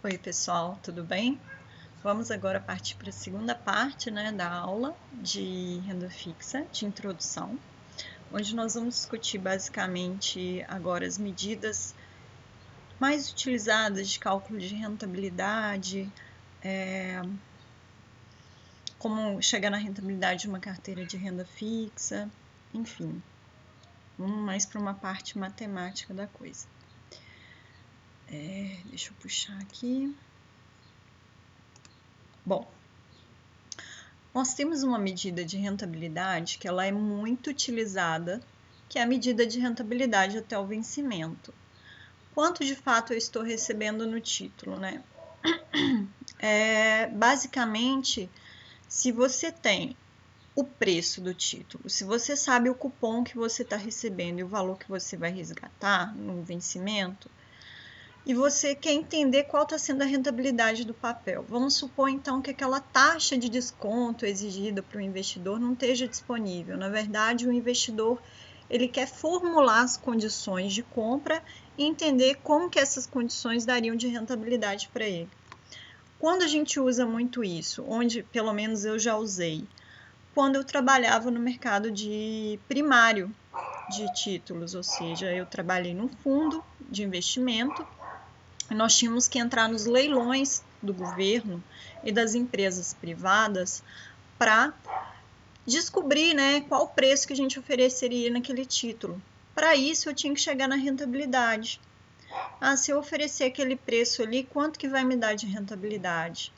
Oi, pessoal, tudo bem? Vamos agora partir para a segunda parte, da aula de renda fixa, de introdução, onde nós vamos discutir basicamente agora as medidas mais utilizadas de cálculo de rentabilidade, como chegar na rentabilidade de uma carteira de renda fixa, enfim, vamos mais para uma parte matemática da coisa. Deixa eu puxar aqui. Bom, nós temos uma medida de rentabilidade que ela é muito utilizada, que é a medida de rentabilidade até o vencimento. Quanto de fato eu estou recebendo no título, né? Basicamente, se você tem o preço do título, se você sabe o cupom que você está recebendo e o valor que você vai resgatar no vencimento, e você quer entender qual está sendo a rentabilidade do papel. Vamos supor, então, que aquela taxa de desconto exigida para o investidor não esteja disponível. Na verdade, o investidor ele quer formular as condições de compra e entender como que essas condições dariam de rentabilidade para ele. Quando a gente usa muito isso, onde pelo menos eu já usei, quando eu trabalhava no mercado de primário de títulos, ou seja, eu trabalhei num fundo de investimento. Nós tínhamos que entrar nos leilões do governo e das empresas privadas para descobrir, qual o preço que a gente ofereceria naquele título. Para isso, eu tinha que chegar na rentabilidade. Se eu oferecer aquele preço ali, quanto que vai me dar de rentabilidade?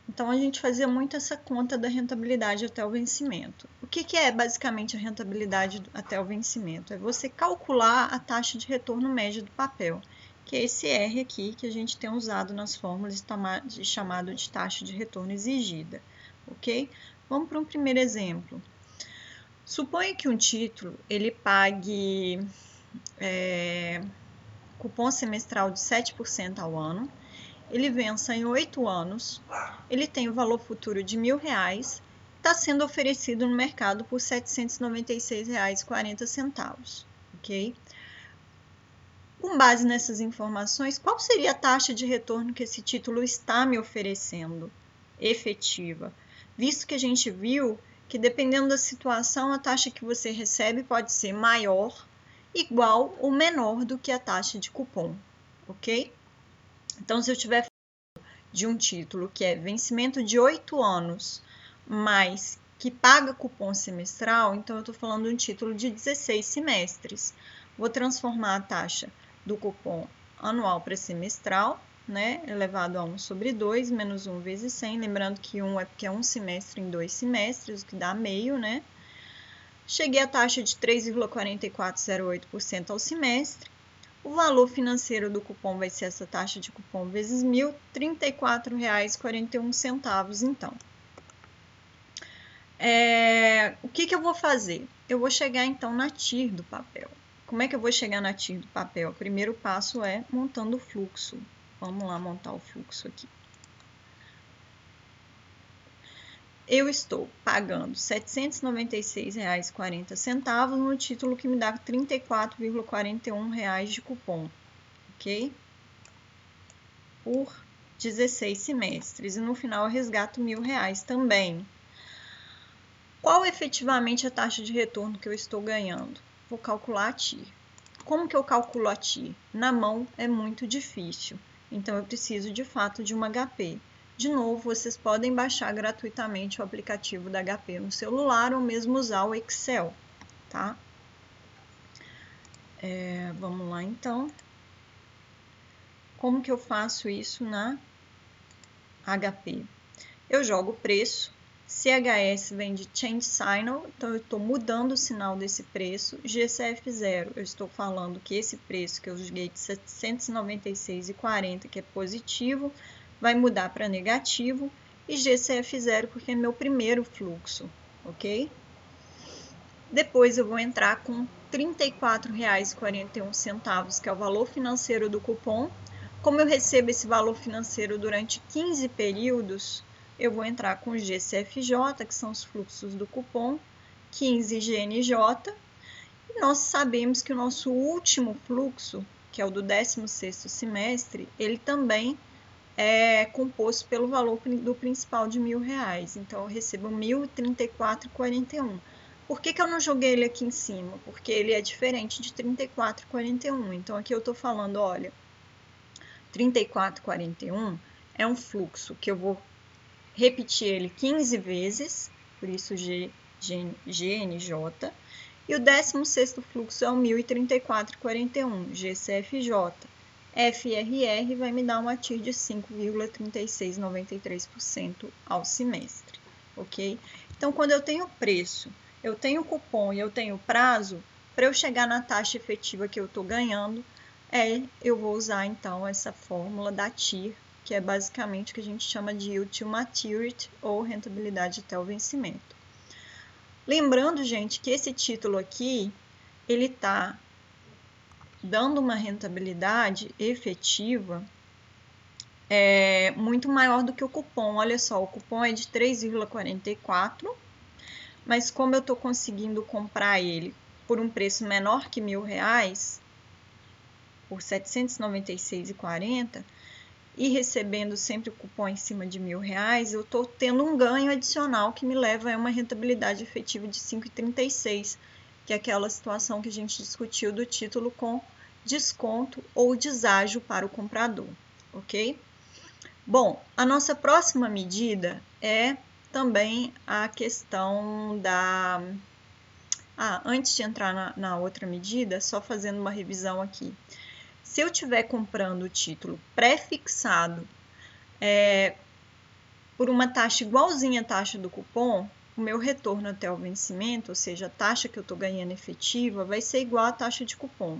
Então, a gente fazia muito essa conta da rentabilidade até o vencimento. O que é basicamente a rentabilidade até o vencimento? É você calcular a taxa de retorno média do papel, que é esse R aqui que a gente tem usado nas fórmulas chamado de taxa de retorno exigida, ok? Vamos para um primeiro exemplo. Suponha que um título ele pague cupom semestral de 7% ao ano, ele vença em 8 anos, ele tem o valor futuro de R$1.000, está sendo oferecido no mercado por R$ 796,40, ok? Com base nessas informações, qual seria a taxa de retorno que esse título está me oferecendo, efetiva? Visto que a gente viu que dependendo da situação, a taxa que você recebe pode ser maior, igual ou menor do que a taxa de cupom, ok? Então, se eu tiver de um título que é vencimento de 8 anos, mas que paga cupom semestral, então eu estou falando de um título de 16 semestres. Vou transformar a taxa do cupom anual para semestral, elevado a 1/2, menos 1 vezes 100, lembrando que 1 é porque é um semestre em 2 semestres, o que dá meio, Cheguei à taxa de 3,4408% ao semestre. O valor financeiro do cupom vai ser essa taxa de cupom vezes 1.000, R$ 34,41, então. O que eu vou fazer? Eu vou chegar, então, na TIR do papel. Como é que eu vou chegar na TIR do papel? O primeiro passo é montando o fluxo. Vamos lá montar o fluxo aqui. Eu estou pagando R$ 796,40 no título que me dá R$ 34,41 de cupom, ok? Por 16 semestres. E no final eu resgato R$1.000 também. Qual efetivamente a taxa de retorno que eu estou ganhando? Vou calcular a TIR. Como que eu calculo a TIR? Na mão é muito difícil, então eu preciso de fato de uma HP. De novo, vocês podem baixar gratuitamente o aplicativo da HP no celular ou mesmo usar o Excel, tá? Vamos lá, então. Como que eu faço isso na HP? Eu jogo o preço. CHS vem de Change Signal, então eu estou mudando o sinal desse preço. GCF 0, eu estou falando que esse preço que eu joguei de R$ 796,40, que é positivo, vai mudar para negativo. E GCF 0, porque é meu primeiro fluxo, ok? Depois eu vou entrar com R$ 34,41, que é o valor financeiro do cupom. Como eu recebo esse valor financeiro durante 15 períodos, eu vou entrar com GCFJ, que são os fluxos do cupom, 15 GNJ, Nós sabemos que o nosso último fluxo, que é o do 16º semestre, ele também é composto pelo valor do principal de R$1.000. Então, eu recebo R$1.034,41. Por que eu não joguei ele aqui em cima? Porque ele é diferente de 34,41. Então, aqui eu estou falando, olha, 34,41 é um fluxo que eu vou repetir ele 15 vezes, por isso GNJ. E o 16º fluxo é o 1.034,41, GCFJ. FRR vai me dar uma TIR de 5,3693% ao semestre, ok? Então, quando eu tenho preço, eu tenho cupom e eu tenho prazo, para eu chegar na taxa efetiva que eu estou ganhando, eu vou usar, então, essa fórmula da TIR, que é basicamente o que a gente chama de Yield to Maturity, ou rentabilidade até o vencimento. Lembrando, gente, que esse título aqui, ele está dando uma rentabilidade efetiva muito maior do que o cupom. Olha só, o cupom é de 3,44, mas como eu estou conseguindo comprar ele por um preço menor que R$1.000, por R$ 796,40, e recebendo sempre o cupom em cima de R$1.000, eu estou tendo um ganho adicional que me leva a uma rentabilidade efetiva de 5,36, que é aquela situação que a gente discutiu do título com desconto ou deságio para o comprador, ok? Bom, a nossa próxima medida é também a questão da... antes de entrar na outra medida, só fazendo uma revisão aqui. Se eu estiver comprando o título pré-fixado por uma taxa igualzinha à taxa do cupom, o meu retorno até o vencimento, ou seja, a taxa que eu estou ganhando efetiva, vai ser igual à taxa de cupom.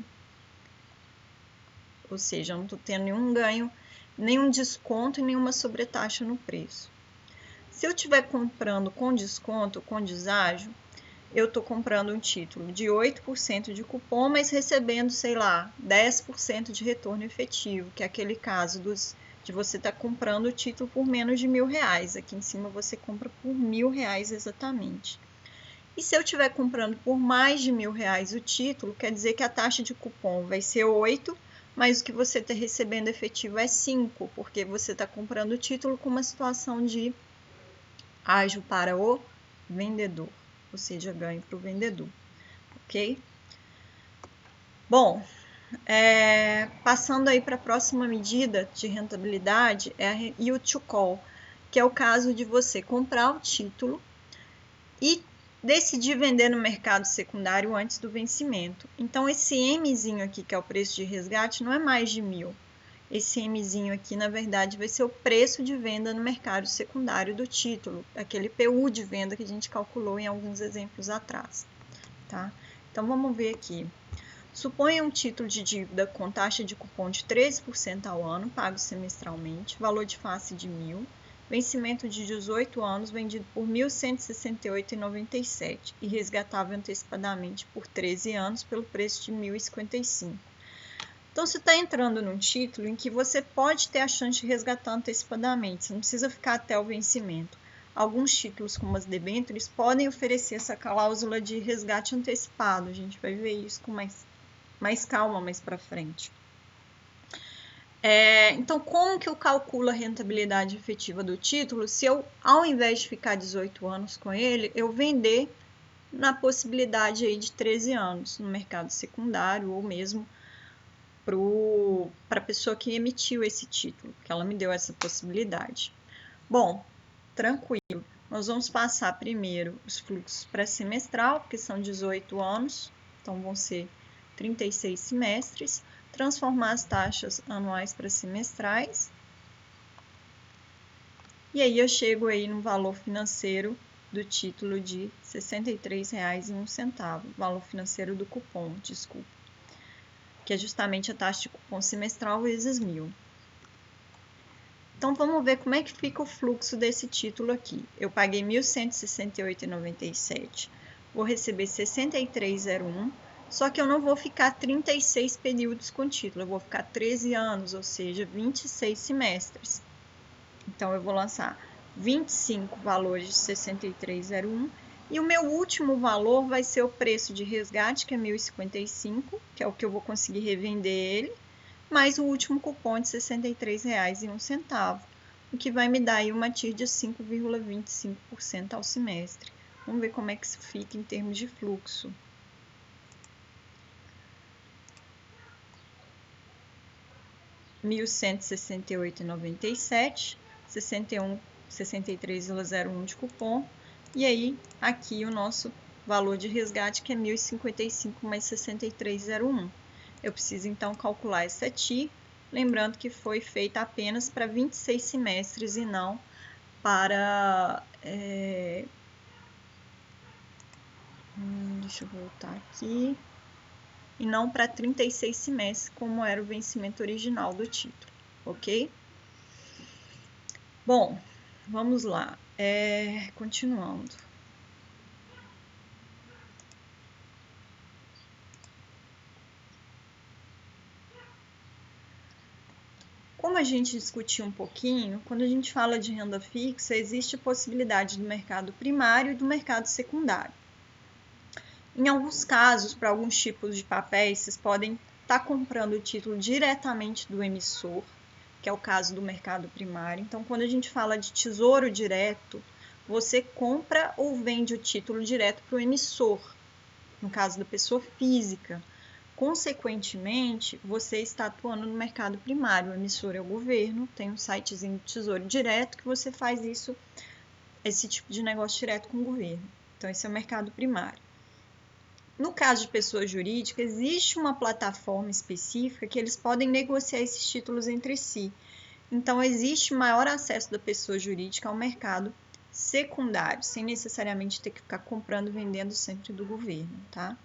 Ou seja, eu não estou tendo nenhum ganho, nenhum desconto e nenhuma sobretaxa no preço. Se eu estiver comprando com desconto, com deságio, eu estou comprando um título de 8% de cupom, mas recebendo, sei lá, 10% de retorno efetivo, que é aquele caso de você estar comprando o título por menos de R$1.000. Aqui em cima você compra por R$1.000 exatamente. E se eu estiver comprando por mais de R$1.000 o título, quer dizer que a taxa de cupom vai ser 8%, mas o que você está recebendo efetivo é 5%, porque você está comprando o título com uma situação de ágio para o vendedor, ou seja, ganho para o vendedor, ok? Bom, passando aí para a próxima medida de rentabilidade, é a Yield to Call, que é o caso de você comprar o título e decidir vender no mercado secundário antes do vencimento. Então, esse Mzinho aqui, que é o preço de resgate, não é mais de 1.000. Esse Mzinho aqui, na verdade, vai ser o preço de venda no mercado secundário do título, aquele PU de venda que a gente calculou em alguns exemplos atrás, tá? Então, vamos ver aqui. Suponha um título de dívida com taxa de cupom de 13% ao ano, pago semestralmente, valor de face de 1.000, vencimento de 18 anos, vendido por R$ 1.168,97 e resgatável antecipadamente por 13 anos pelo preço de R$ 1.055. Então, você está entrando num título em que você pode ter a chance de resgatar antecipadamente, você não precisa ficar até o vencimento. Alguns títulos, como as debêntures, podem oferecer essa cláusula de resgate antecipado. A gente vai ver isso com mais calma mais para frente. Então, como que eu calculo a rentabilidade efetiva do título se eu, ao invés de ficar 18 anos com ele, eu vender na possibilidade aí de 13 anos no mercado secundário ou mesmo para a pessoa que emitiu esse título, que ela me deu essa possibilidade. Bom, tranquilo. Nós vamos passar primeiro os fluxos pré-semestral, porque são 18 anos, então vão ser 36 semestres, transformar as taxas anuais para semestrais, e aí eu chego aí no valor financeiro do título de R$ 63,01, valor financeiro do cupom, desculpa, que é justamente a taxa de cupom semestral vezes 1.000. Então, vamos ver como é que fica o fluxo desse título aqui. Eu paguei R$ 1.168,97, vou receber R$ 63,01, só que eu não vou ficar 36 períodos com título, eu vou ficar 13 anos, ou seja, 26 semestres. Então, eu vou lançar 25 valores de 63,01 E o meu último valor vai ser o preço de resgate, que é 1.055, que é o que eu vou conseguir revender ele, mais o último cupom de R$ 63,01, o que vai me dar aí uma TIR de 5,25% ao semestre. Vamos ver como é que isso fica em termos de fluxo. R$ 1.168,97, 63,01 de cupom. E aí, aqui o nosso valor de resgate, que é 1.055 mais 63,01. Eu preciso, então, calcular essa TIR, lembrando que foi feita apenas para 26 semestres e não para... deixa eu voltar aqui. E não para 36 semestres, como era o vencimento original do título, ok? Bom, vamos lá. Continuando. Como a gente discutiu um pouquinho, quando a gente fala de renda fixa, existe a possibilidade do mercado primário e do mercado secundário. Em alguns casos, para alguns tipos de papéis, vocês podem estar comprando o título diretamente do emissor, que é o caso do mercado primário. Então, quando a gente fala de tesouro direto, você compra ou vende o título direto para o emissor, no caso da pessoa física. Consequentemente, você está atuando no mercado primário. O emissor é o governo, tem um sitezinho de tesouro direto que você faz esse tipo de negócio direto com o governo. Então, esse é o mercado primário. No caso de pessoa jurídica, existe uma plataforma específica que eles podem negociar esses títulos entre si. Então, existe maior acesso da pessoa jurídica ao mercado secundário, sem necessariamente ter que ficar comprando e vendendo sempre do governo, tá?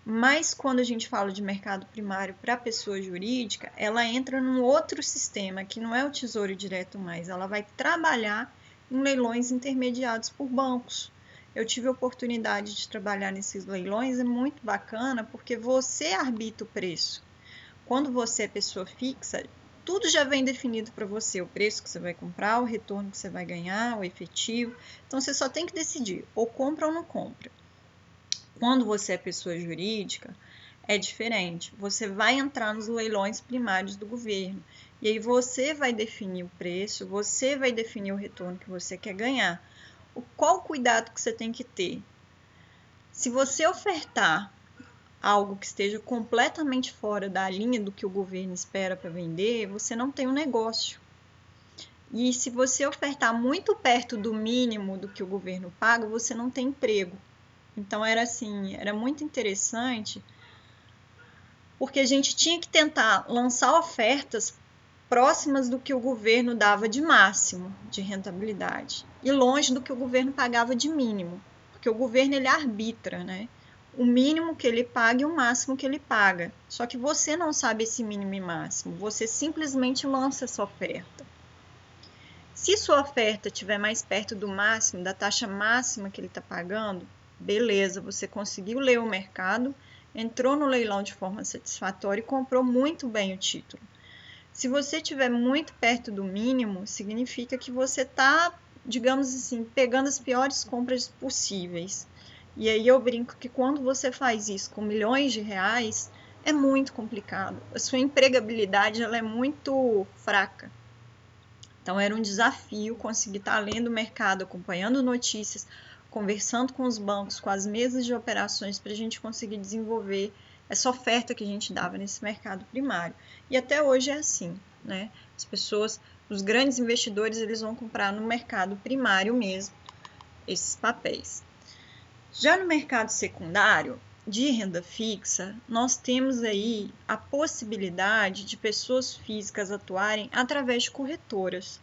Mas quando a gente fala de mercado primário para pessoa jurídica, ela entra num outro sistema, que não é o Tesouro Direto mais, ela vai trabalhar em leilões intermediados por bancos. Eu tive a oportunidade de trabalhar nesses leilões, é muito bacana, porque você arbitra o preço. Quando você é pessoa fixa, tudo já vem definido para você, o preço que você vai comprar, o retorno que você vai ganhar, o efetivo. Então, você só tem que decidir, ou compra ou não compra. Quando você é pessoa jurídica, é diferente. Você vai entrar nos leilões primários do governo. E aí você vai definir o preço, você vai definir o retorno que você quer ganhar. Qual cuidado que você tem que ter? Se você ofertar algo que esteja completamente fora da linha do que o governo espera para vender, você não tem um negócio. E se você ofertar muito perto do mínimo do que o governo paga, você não tem emprego. Então era assim, era muito interessante, porque a gente tinha que tentar lançar ofertas próximas do que o governo dava de máximo de rentabilidade e longe do que o governo pagava de mínimo, porque o governo ele arbitra, né? O mínimo que ele paga e o máximo que ele paga. Só que você não sabe esse mínimo e máximo, você simplesmente lança essa oferta. Se sua oferta estiver mais perto do máximo, da taxa máxima que ele está pagando, beleza, você conseguiu ler o mercado, entrou no leilão de forma satisfatória e comprou muito bem o título. Se você estiver muito perto do mínimo, significa que você está, digamos assim, pegando as piores compras possíveis. E aí eu brinco que quando você faz isso com milhões de reais, é muito complicado. A sua empregabilidade ela é muito fraca. Então era um desafio conseguir estar lendo o mercado, acompanhando notícias, conversando com os bancos, com as mesas de operações para a gente conseguir desenvolver essa oferta que a gente dava nesse mercado primário. E até hoje é assim, né? As pessoas, os grandes investidores, eles vão comprar no mercado primário mesmo esses papéis. Já no mercado secundário, de renda fixa, nós temos aí a possibilidade de pessoas físicas atuarem através de corretoras.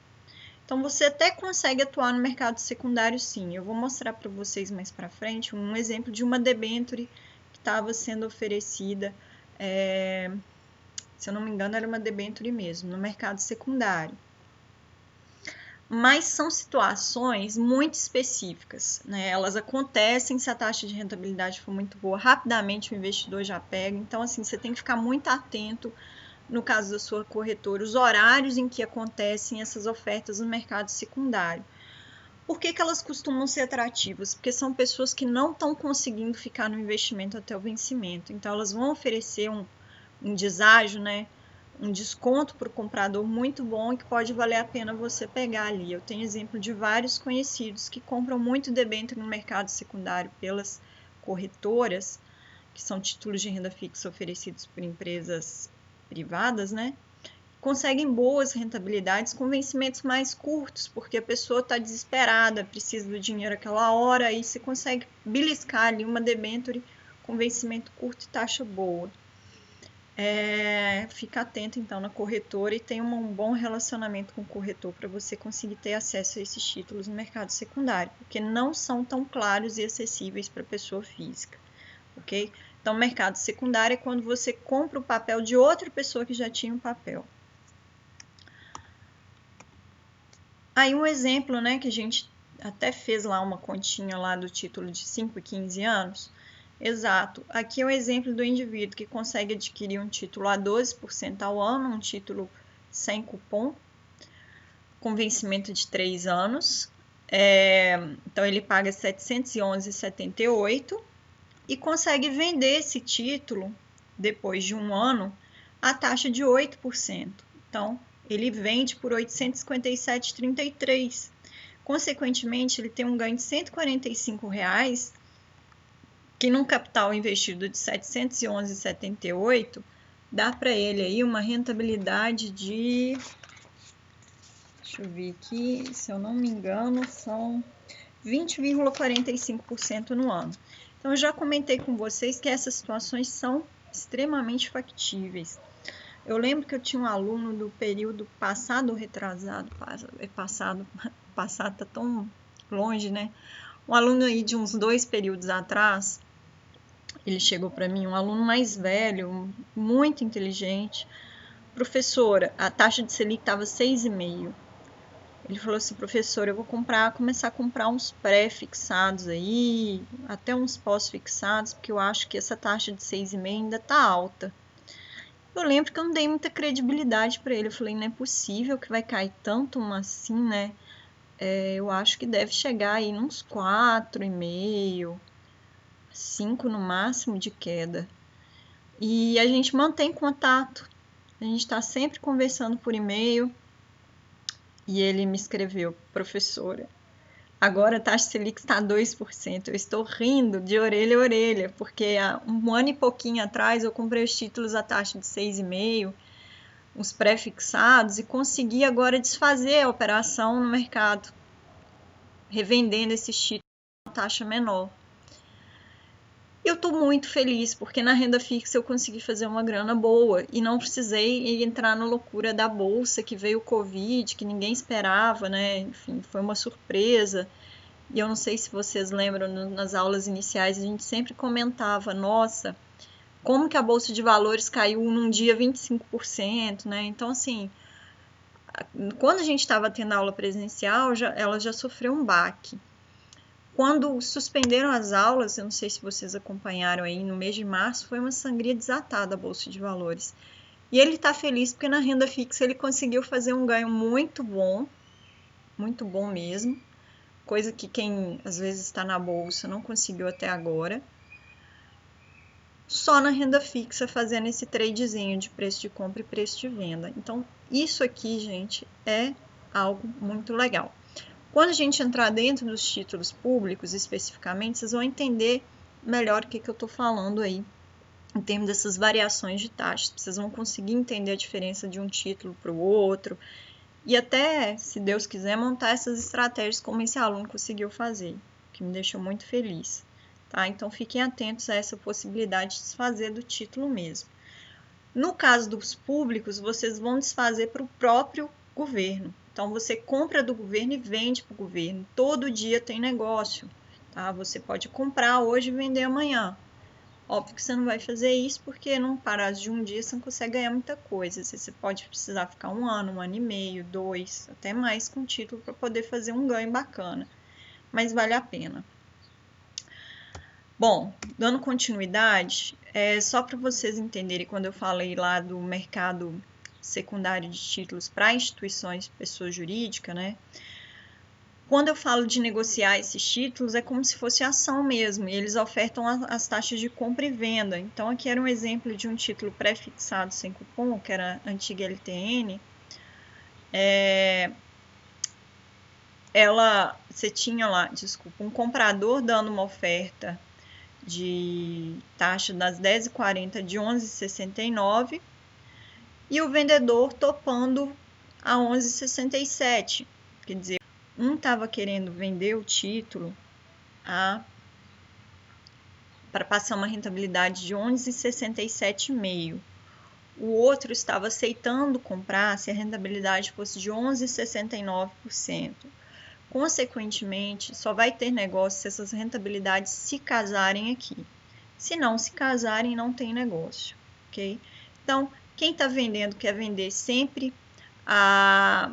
Então, você até consegue atuar no mercado secundário, sim. Eu vou mostrar para vocês mais para frente um exemplo de uma debênture que estava sendo oferecida, se eu não me engano, era uma debênture mesmo, no mercado secundário. Mas são situações muito específicas, né? Elas acontecem se a taxa de rentabilidade for muito boa, rapidamente o investidor já pega. Então, assim, você tem que ficar muito atento, no caso da sua corretora, os horários em que acontecem essas ofertas no mercado secundário. Por que elas costumam ser atrativas? Porque são pessoas que não estão conseguindo ficar no investimento até o vencimento. Então, elas vão oferecer um deságio, né? Um desconto para o comprador muito bom e que pode valer a pena você pegar ali. Eu tenho exemplo de vários conhecidos que compram muito debênture no mercado secundário pelas corretoras, que são títulos de renda fixa oferecidos por empresas privadas, né? Conseguem boas rentabilidades com vencimentos mais curtos, porque a pessoa está desesperada, precisa do dinheiro aquela hora, aí você consegue beliscar ali uma debênture com vencimento curto e taxa boa. Fica atento então na corretora e tenha um bom relacionamento com o corretor para você conseguir ter acesso a esses títulos no mercado secundário, porque não são tão claros e acessíveis para pessoa física, ok? Então, mercado secundário é quando você compra o papel de outra pessoa que já tinha um papel. Aí um exemplo, né, que a gente até fez lá uma continha lá do título de 5 e 15 anos. Exato. Aqui é um exemplo do indivíduo que consegue adquirir um título a 12% ao ano, um título sem cupom, com vencimento de 3 anos. Então, ele paga R$ 711,78 e consegue vender esse título, depois de um ano, a taxa de 8%. Então, ele vende por R$ 857,33. Consequentemente, ele tem um ganho de R$ 145, que num capital investido de R$ 711,78, dá para ele aí uma rentabilidade de, deixa eu ver aqui, se eu não me engano, são 20,45% no ano. Então, eu já comentei com vocês que essas situações são extremamente factíveis. Eu lembro que eu tinha um aluno do período passado ou retrasado, passado tá tão longe, né? Um aluno aí de uns 2 períodos atrás, ele chegou para mim, um aluno mais velho, muito inteligente. Professora, a taxa de Selic estava 6,5%. Ele falou assim, professor, eu vou começar a comprar uns pré-fixados aí, até uns pós-fixados, porque eu acho que essa taxa de 6,5 ainda tá alta. Eu lembro que eu não dei muita credibilidade para ele. Eu falei, não é possível que vai cair tanto assim, né? Eu acho que deve chegar aí nos 4,5, 5 no máximo de queda. E a gente mantém contato. A gente está sempre conversando por e-mail. E ele me escreveu, professora, agora a taxa Selic está a 2%. Eu estou rindo de orelha a orelha, porque há um ano e pouquinho atrás eu comprei os títulos a taxa de 6,5%, uns pré-fixados, e consegui agora desfazer a operação no mercado, revendendo esses títulos a uma taxa menor. Eu estou muito feliz, porque na renda fixa eu consegui fazer uma grana boa e não precisei entrar na loucura da bolsa, que veio o Covid, que ninguém esperava, né? Enfim, foi uma surpresa. E eu não sei se vocês lembram, nas aulas iniciais a gente sempre comentava, nossa, como que a bolsa de valores caiu num dia 25%, né? Então, assim, quando a gente estava tendo aula presencial, ela já sofreu um baque. Quando suspenderam as aulas, eu não sei se vocês acompanharam aí, no mês de março, foi uma sangria desatada a Bolsa de Valores. E ele está feliz porque na renda fixa ele conseguiu fazer um ganho muito bom mesmo, coisa que quem às vezes está na Bolsa não conseguiu até agora. Só na renda fixa fazendo esse tradezinho de preço de compra e preço de venda. Então, isso aqui, gente, é algo muito legal. Quando a gente entrar dentro dos títulos públicos, especificamente, vocês vão entender melhor o que eu estou falando aí, em termos dessas variações de taxas. Vocês vão conseguir entender a diferença de um título para o outro e até, se Deus quiser, montar essas estratégias como esse aluno conseguiu fazer, que me deixou muito feliz. Tá? Então, fiquem atentos a essa possibilidade de desfazer do título mesmo. No caso dos públicos, vocês vão desfazer para o próprio governo. Então, você compra do governo e vende para o governo. Todo dia tem negócio. Tá? Você pode comprar hoje e vender amanhã. Óbvio que você não vai fazer isso porque num prazo de um dia você não consegue ganhar muita coisa. Você pode precisar ficar um ano e meio, 2, até mais com título para poder fazer um ganho bacana. Mas vale a pena. Bom, dando continuidade, só para vocês entenderem, quando eu falei lá do mercado secundário de títulos para instituições de pessoa jurídica, né? Quando eu falo de negociar esses títulos, é como se fosse ação mesmo, e eles ofertam as taxas de compra e venda. Então, aqui era um exemplo de um título pré-fixado sem cupom, que era a antiga LTN. Você tinha lá, desculpa, um comprador dando uma oferta de taxa das 10,40 de 11,69 e o vendedor topando a 11,67. Quer dizer, um estava querendo vender o título para passar uma rentabilidade de 11,67,5. O outro estava aceitando comprar se a rentabilidade fosse de 11,69%. Consequentemente, só vai ter negócio se essas rentabilidades se casarem aqui. Se não se casarem, não tem negócio, ok? Então, quem está vendendo quer vender sempre a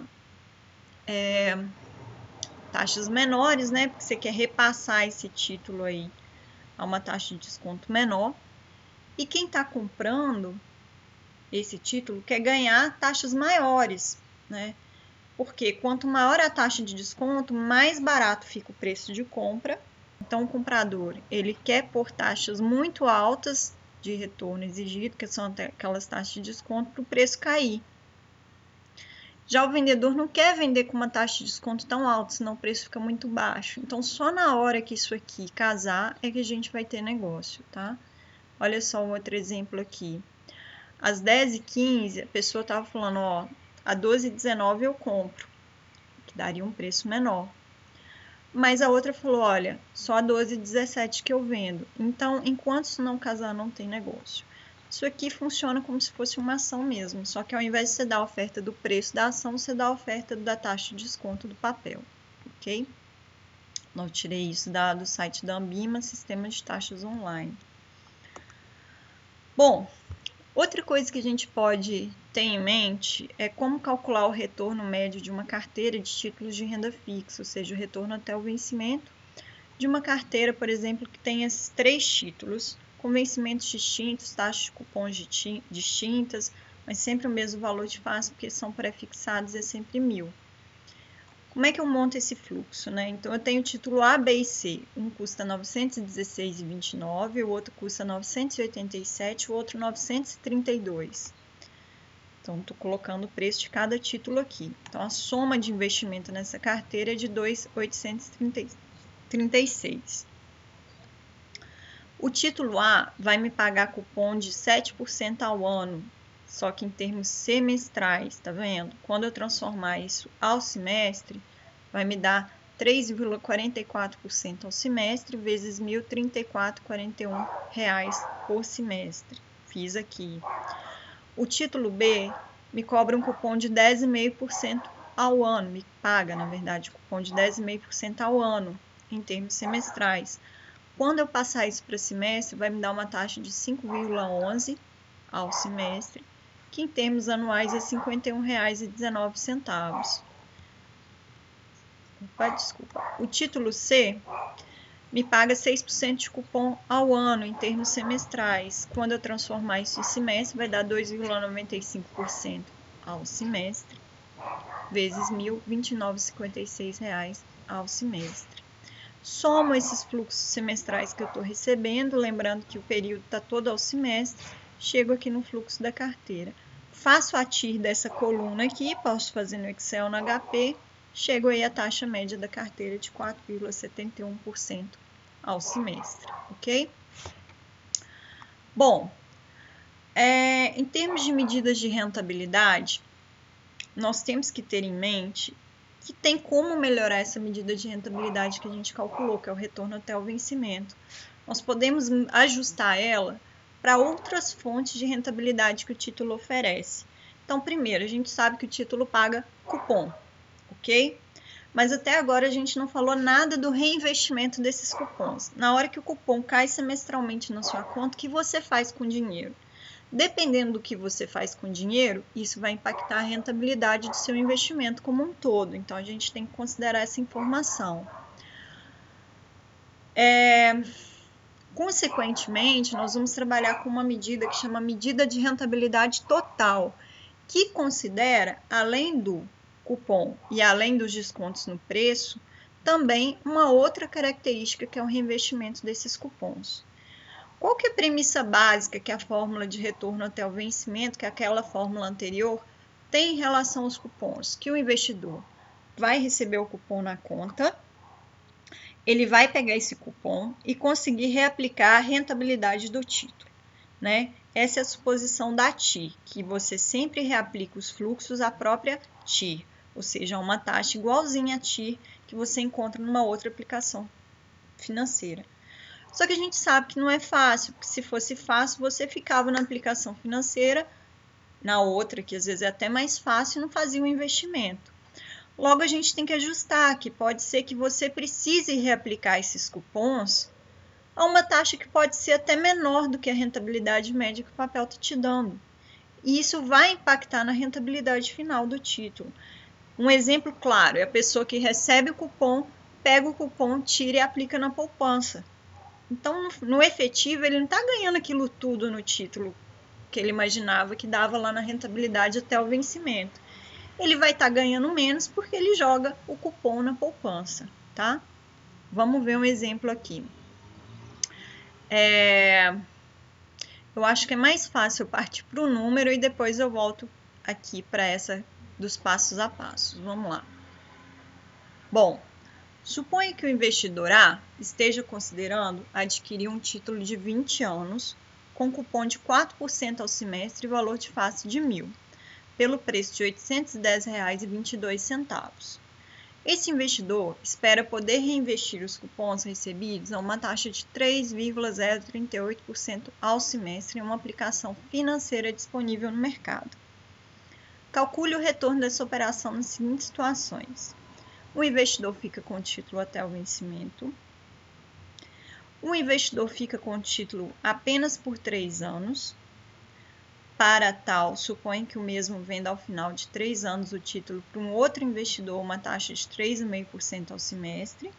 taxas menores, né? Porque você quer repassar esse título aí a uma taxa de desconto menor. E quem está comprando esse título quer ganhar taxas maiores, né? Porque quanto maior a taxa de desconto, mais barato fica o preço de compra. Então, o comprador, ele quer pôr taxas muito altas de retorno exigido, que são aquelas taxas de desconto, para o preço cair. Já o vendedor não quer vender com uma taxa de desconto tão alta, senão o preço fica muito baixo. Então, só na hora que isso aqui casar é que a gente vai ter negócio, tá? Olha só um outro exemplo aqui. Às 10h15, a pessoa estava falando, ó, a 12h19 eu compro, que daria um preço menor. Mas a outra falou, olha, só a 12h17 que eu vendo. Então, enquanto isso não casar, não tem negócio. Isso aqui funciona como se fosse uma ação mesmo, só que ao invés de você dar a oferta do preço da ação, você dá a oferta da taxa de desconto do papel, ok? Eu tirei isso do site da Ambima, Sistema de Taxas Online. Bom, outra coisa que a gente pode ter em mente é como calcular o retorno médio de uma carteira de títulos de renda fixa, ou seja, o retorno até o vencimento de uma carteira, por exemplo, que tem esses 3 títulos, com vencimentos distintos, taxas de cupons distintas, mas sempre o mesmo valor de face, porque são pré-fixados, é sempre 1.000. Como é que eu monto esse fluxo, né? Então, eu tenho o título A, B e C. Um custa R$ 916,29, o outro custa R$ 987, o outro R$ 932. Então, estou colocando o preço de cada título aqui. Então, a soma de investimento nessa carteira é de R$ 2.836. O título A vai me pagar cupom de 7% ao ano, só que em termos semestrais, tá vendo? Quando eu transformar isso ao semestre, vai me dar 3,44% ao semestre, vezes R$ 1.034,41 por semestre. Fiz aqui. O título B me cobra um cupom de 10,5% ao ano, me paga, na verdade, cupom de 10,5% ao ano, em termos semestrais. Quando eu passar isso para semestre, vai me dar uma taxa de 5,11 ao semestre, que em termos anuais é R$ 51,19. Desculpa. O título C me paga 6% de cupom ao ano em termos semestrais. Quando eu transformar isso em semestre, vai dar 2,95% ao semestre, vezes R$ 1.029,56 ao semestre. Somo esses fluxos semestrais que eu estou recebendo, lembrando que o período está todo ao semestre, chego aqui no fluxo da carteira. Faço a TIR dessa coluna aqui, posso fazer no Excel, no HP, chego aí a taxa média da carteira de 4,71% ao semestre, ok? Bom, em termos de medidas de rentabilidade, nós temos que ter em mente que tem como melhorar essa medida de rentabilidade que a gente calculou, que é o retorno até o vencimento. Nós podemos ajustar ela para outras fontes de rentabilidade que o título oferece. Então, primeiro, a gente sabe que o título paga cupom, ok? Mas até agora a gente não falou nada do reinvestimento desses cupons. Na hora que o cupom cai semestralmente na sua conta, o que você faz com o dinheiro? Dependendo do que você faz com o dinheiro, isso vai impactar a rentabilidade do seu investimento como um todo. Então, a gente tem que considerar essa informação. Consequentemente, nós vamos trabalhar com uma medida que chama medida de rentabilidade total, que considera, além do cupom e além dos descontos no preço, também uma outra característica que é o reinvestimento desses cupons. Qual que é a premissa básica que a fórmula de retorno até o vencimento, que é aquela fórmula anterior, tem em relação aos cupons? Que o investidor vai receber o cupom na conta, ele vai pegar esse cupom e conseguir reaplicar a rentabilidade do título, né? Essa é a suposição da TIR, que você sempre reaplica os fluxos à própria TIR, ou seja, uma taxa igualzinha à TIR que você encontra numa outra aplicação financeira. Só que a gente sabe que não é fácil, porque se fosse fácil, você ficava na aplicação financeira, na outra, que às vezes é até mais fácil, e não fazia o investimento. Logo, a gente tem que ajustar, que pode ser que você precise reaplicar esses cupons a uma taxa que pode ser até menor do que a rentabilidade média que o papel está te dando. E isso vai impactar na rentabilidade final do título. Um exemplo claro é a pessoa que recebe o cupom, pega o cupom, tira e aplica na poupança. Então, no efetivo, ele não está ganhando aquilo tudo no título que ele imaginava que dava lá na rentabilidade até o vencimento. Ele vai estar ganhando menos porque ele joga o cupom na poupança, tá? Vamos ver um exemplo aqui. Eu acho que é mais fácil partir para o número e depois eu volto aqui para essa dos passos a passos. Vamos lá. Bom, suponha que o investidor A esteja considerando adquirir um título de 20 anos com cupom de 4% ao semestre e valor de face de R$ 1.000, pelo preço de R$ 810,22. Esse investidor espera poder reinvestir os cupons recebidos a uma taxa de 3,038% ao semestre em uma aplicação financeira disponível no mercado. Calcule o retorno dessa operação nas seguintes situações. O investidor fica com o título até o vencimento. O investidor fica com o título apenas por 3 anos. Para tal, supõe que o mesmo venda ao final de 3 anos o título para um outro investidor uma taxa de 3,5% ao semestre.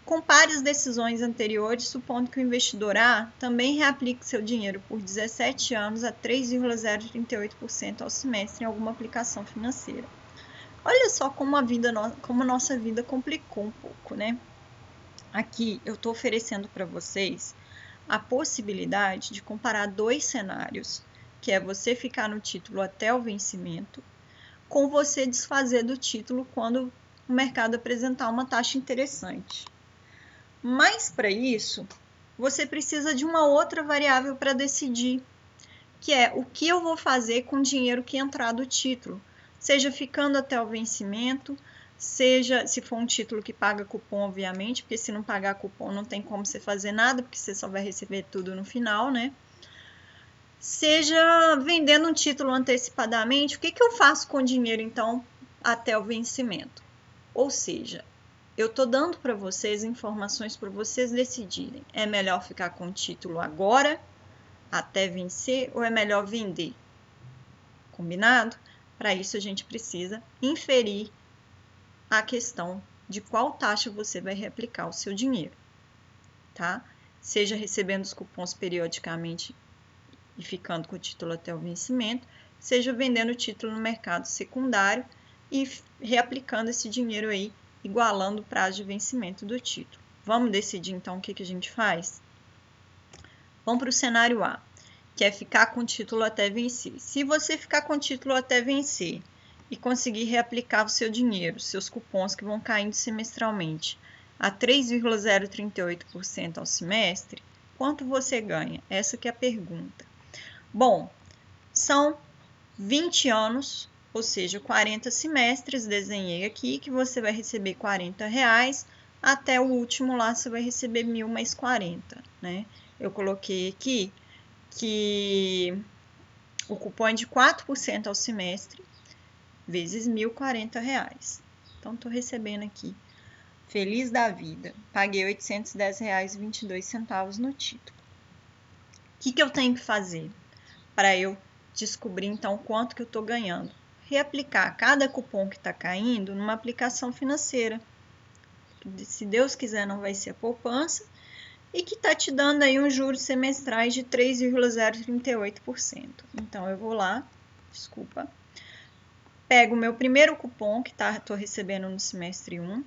Compare as decisões anteriores, supondo que o investidor A também reaplique seu dinheiro por 17 anos a 3,038% ao semestre em alguma aplicação financeira. Olha só como a nossa vida complicou um pouco, né? Aqui eu estou oferecendo para vocês a possibilidade de comparar dois cenários, que é você ficar no título até o vencimento, com você desfazer do título quando o mercado apresentar uma taxa interessante. Mas para isso, você precisa de uma outra variável para decidir, que é o que eu vou fazer com o dinheiro que entrar do título, seja ficando até o vencimento, seja se for um título que paga cupom, obviamente, porque se não pagar cupom não tem como você fazer nada, porque você só vai receber tudo no final, né? Seja vendendo um título antecipadamente, o que eu faço com o dinheiro, então, até o vencimento? Ou seja, eu estou dando para vocês informações para vocês decidirem. É melhor ficar com o título agora, até vencer, ou é melhor vender? Combinado? Para isso, a gente precisa inferir a questão de qual taxa você vai reaplicar o seu dinheiro, tá? Seja recebendo os cupons periodicamente e ficando com o título até o vencimento, seja vendendo o título no mercado secundário e reaplicando esse dinheiro aí, igualando o prazo de vencimento do título. Vamos decidir então o que a gente faz? Vamos para o cenário A, que é ficar com o título até vencer. Se você ficar com o título até vencer e conseguir reaplicar o seu dinheiro, seus cupons que vão caindo semestralmente a 3,038% ao semestre, quanto você ganha? Essa que é a pergunta. Bom, são 20 anos, ou seja, 40 semestres, desenhei aqui, que você vai receber R$40, até o último lá você vai receber 1.000 mais 40, né? Eu coloquei aqui que o cupom é de 4% ao semestre, vezes R$1.040. Então, estou recebendo aqui, feliz da vida, paguei R$810,22 no título. O que eu tenho que fazer para eu descobrir, então, quanto que eu estou ganhando? Reaplicar cada cupom que está caindo numa aplicação financeira. Se Deus quiser, não vai ser a poupança, e que está te dando aí uns juros semestrais de 3,038%. Então, eu vou lá, pego o meu primeiro cupom, que estou recebendo no semestre 1,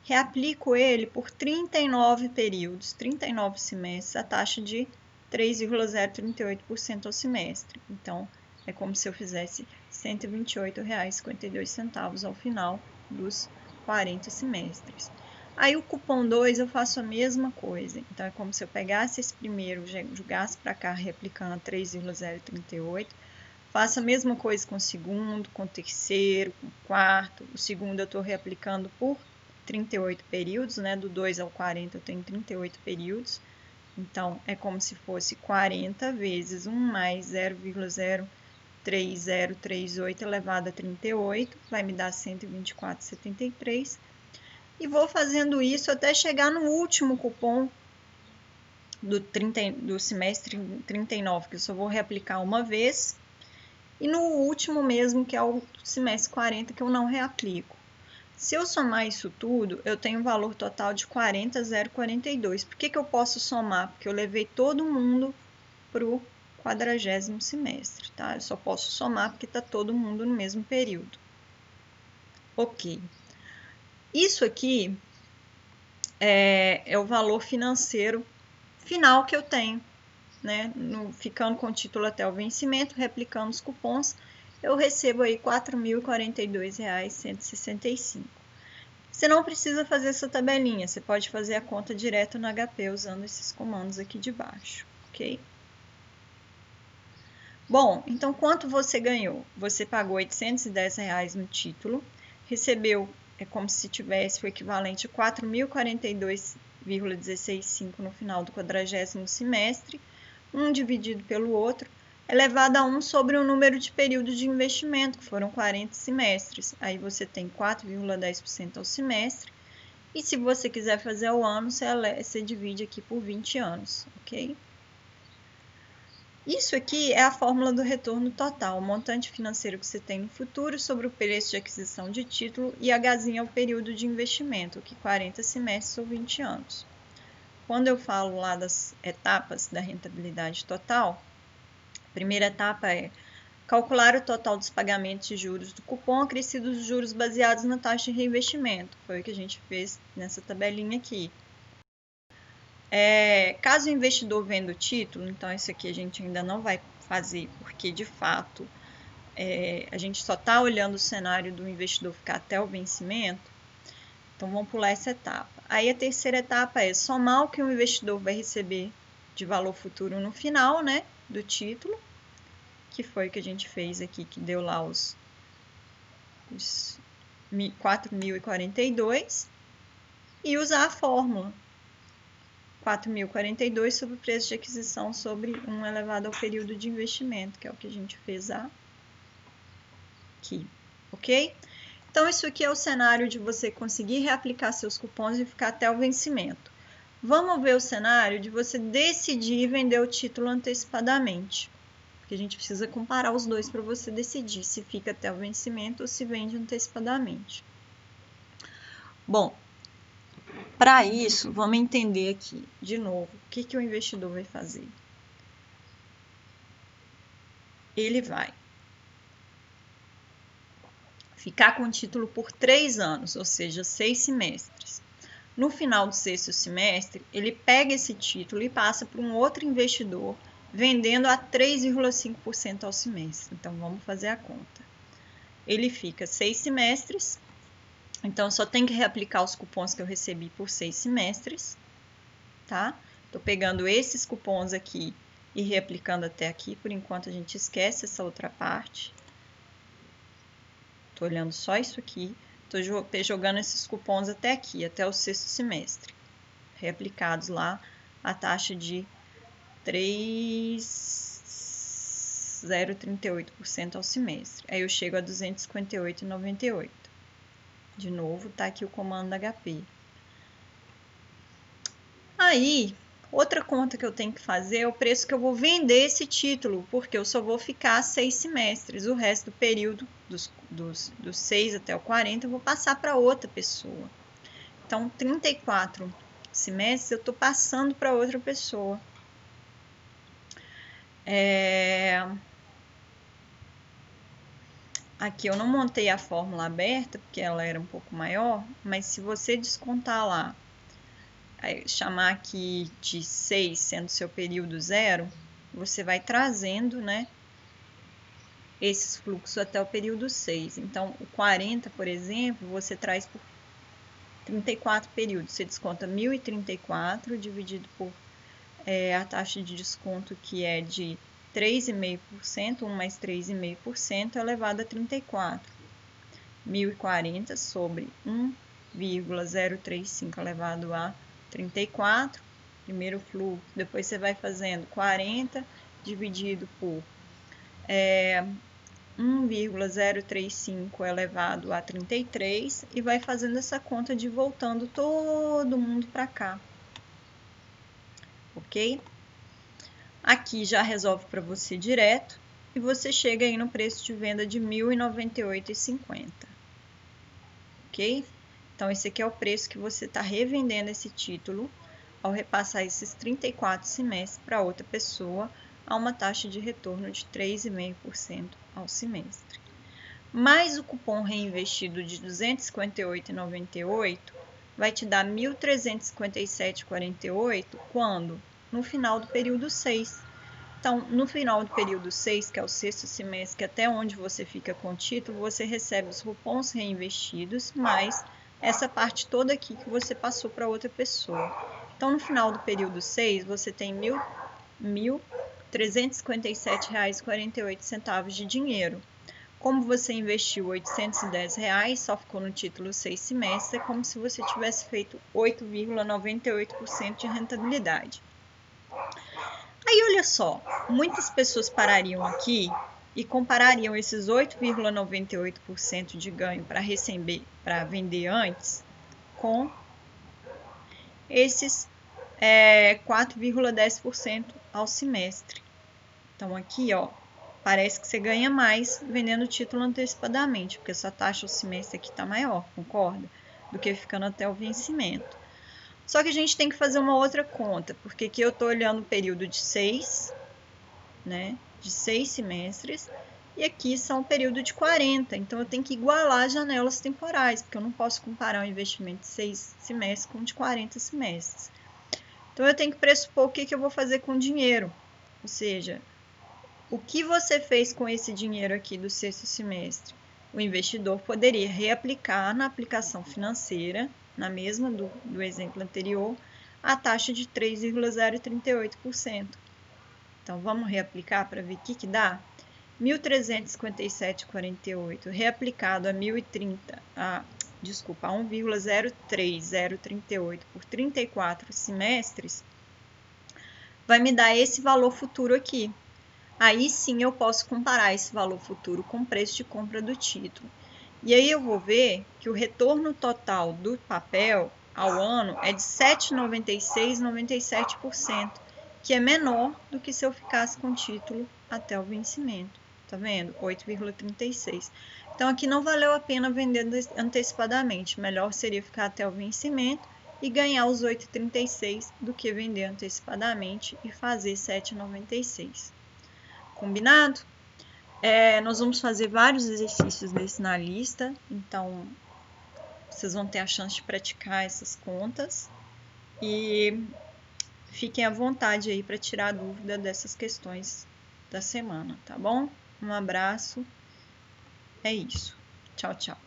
reaplico ele por 39 períodos, 39 semestres, a taxa de 3,038% ao semestre. Então, é como se eu fizesse R$ 128,52 ao final dos 40 semestres. Aí o cupom 2 eu faço a mesma coisa. Então, é como se eu pegasse esse primeiro, jogasse para cá, replicando a 3,038. Faço a mesma coisa com o segundo, com o terceiro, com o quarto. O segundo eu estou reaplicando por 38 períodos, né? Do 2 ao 40 eu tenho 38 períodos. Então, é como se fosse 40 vezes 1 mais 0,03038 elevado a 38, vai me dar 124,73. E vou fazendo isso até chegar no último cupom do semestre 39, que eu só vou reaplicar uma vez. E no último mesmo, que é o semestre 40, que eu não reaplico. Se eu somar isso tudo, eu tenho um valor total de 40,042. Por que eu posso somar? Porque eu levei todo mundo para o 40º semestre, tá? Eu só posso somar porque está todo mundo no mesmo período. Ok. Isso aqui é o valor financeiro final que eu tenho, né? Ficando com o título até o vencimento, replicando os cupons, eu recebo aí R$ 4.042,165. Você não precisa fazer essa tabelinha, você pode fazer a conta direto no HP usando esses comandos aqui de baixo, ok? Bom, então quanto você ganhou? Você pagou R$ 810 no título, recebeu, é como se tivesse o equivalente a 4.042,165 no final do 40º semestre, um dividido pelo outro, elevado a 1 sobre o número de períodos de investimento, que foram 40 semestres. Aí você tem 4,10% ao semestre. E se você quiser fazer ao ano, você divide aqui por 20 anos, ok? Isso aqui é a fórmula do retorno total, o montante financeiro que você tem no futuro sobre o preço de aquisição de título e Hzinho é o período de investimento, que 40 semestres ou 20 anos. Quando eu falo lá das etapas da rentabilidade total, a primeira etapa é calcular o total dos pagamentos de juros do cupom acrescidos dos juros baseados na taxa de reinvestimento. Foi o que a gente fez nessa tabelinha aqui. Caso o investidor venda o título, então isso aqui a gente ainda não vai fazer, porque de fato a gente só está olhando o cenário do investidor ficar até o vencimento. Então vamos pular essa etapa. Aí a terceira etapa é somar o que o investidor vai receber de valor futuro no final, né, do título, que foi o que a gente fez aqui, que deu lá os 4.042, e usar a fórmula 4.042 sobre o preço de aquisição sobre 1 elevado ao período de investimento, que é o que a gente fez aqui, ok? Então, isso aqui é o cenário de você conseguir reaplicar seus cupons e ficar até o vencimento. Vamos ver o cenário de você decidir vender o título antecipadamente. Porque a gente precisa comparar os dois para você decidir se fica até o vencimento ou se vende antecipadamente. Bom, para isso, vamos entender aqui, de novo, o que o investidor vai fazer. Ele vai ficar com o título por 3 anos, ou seja, 6 semestres. No final do 6º semestre, ele pega esse título e passa para um outro investidor, vendendo a 3,5% ao semestre. Então, vamos fazer a conta. Ele fica 6 semestres, então só tem que reaplicar os cupons que eu recebi por 6 semestres, tá? Tô pegando esses cupons aqui e reaplicando até aqui, por enquanto a gente esquece essa outra parte. Tô olhando só isso aqui, tô jogando esses cupons até aqui, até o 6º semestre, reaplicados lá a taxa de 3,038% ao semestre. Aí eu chego a 258,98. De novo, tá aqui o comando da HP. Aí, outra conta que eu tenho que fazer é o preço que eu vou vender esse título, porque eu só vou ficar 6 semestres. O resto do período, dos 6 até o 40, eu vou passar para outra pessoa. Então, 34 semestres eu estou passando para outra pessoa. Aqui eu não montei a fórmula aberta, porque ela era um pouco maior, mas se você descontar lá, chamar aqui de 6 sendo seu período zero, você vai trazendo, né, esses fluxos até o período 6. Então, o 40, por exemplo, você traz por 34 períodos. Você desconta 1.034 dividido por a taxa de desconto, que é de 3,5%, 1 mais 3,5%, elevado a 34. 1.040 sobre 1,035 elevado a 34. Primeiro fluxo. Depois você vai fazendo 40 dividido por 1,035 elevado a 33 e vai fazendo essa conta de voltando todo mundo para cá. Ok? Aqui já resolve para você direto e você chega aí no preço de venda de R$ 1.098,50. Ok? Então, esse aqui é o preço que você está revendendo esse título ao repassar esses 34 semestres para outra pessoa a uma taxa de retorno de 3,5% ao semestre. Mais o cupom reinvestido de R$ 258,98 vai te dar R$ 1.357,48 quando? No final do período 6. Então, no final do período 6, que é o sexto semestre, que até onde você fica com o título, você recebe os cupons reinvestidos, mais essa parte toda aqui que você passou para outra pessoa. Então, no final do período 6, você tem R$ 1.357,48 de dinheiro. Como você investiu R$ 810, só ficou no título 6 semestres, é como se você tivesse feito 8,98% de rentabilidade. Aí, olha só, muitas pessoas parariam aqui e comparariam esses 8,98% de ganho para vender antes com esses 4,10% ao semestre. Então, aqui, ó, parece que você ganha mais vendendo o título antecipadamente, porque sua taxa ao semestre aqui está maior, concorda? Do que ficando até o vencimento. Só que a gente tem que fazer uma outra conta, porque aqui eu estou olhando o período de 6, né? De 6 semestres, e aqui são o período de 40. Então, eu tenho que igualar as janelas temporais, porque eu não posso comparar um investimento de 6 semestres com um de 40 semestres. Então, eu tenho que pressupor o que eu vou fazer com o dinheiro. Ou seja, o que você fez com esse dinheiro aqui do sexto semestre? O investidor poderia reaplicar na aplicação financeira, na mesma do exemplo anterior, a taxa de 3,038%. Então, vamos reaplicar para ver o que dá? 1.357,48 reaplicado a 1,03038 por 34 semestres, vai me dar esse valor futuro aqui. Aí sim eu posso comparar esse valor futuro com o preço de compra do título. E aí eu vou ver que o retorno total do papel ao ano é de 7,9697%, que é menor do que se eu ficasse com o título até o vencimento. Tá vendo? 8,36. Então aqui não valeu a pena vender antecipadamente. Melhor seria ficar até o vencimento e ganhar os 8,36 do que vender antecipadamente e fazer 7,96. Combinado? Nós vamos fazer vários exercícios desse na lista, então vocês vão ter a chance de praticar essas contas e fiquem à vontade aí para tirar dúvida dessas questões da semana, tá bom? Um abraço, é isso. Tchau, tchau.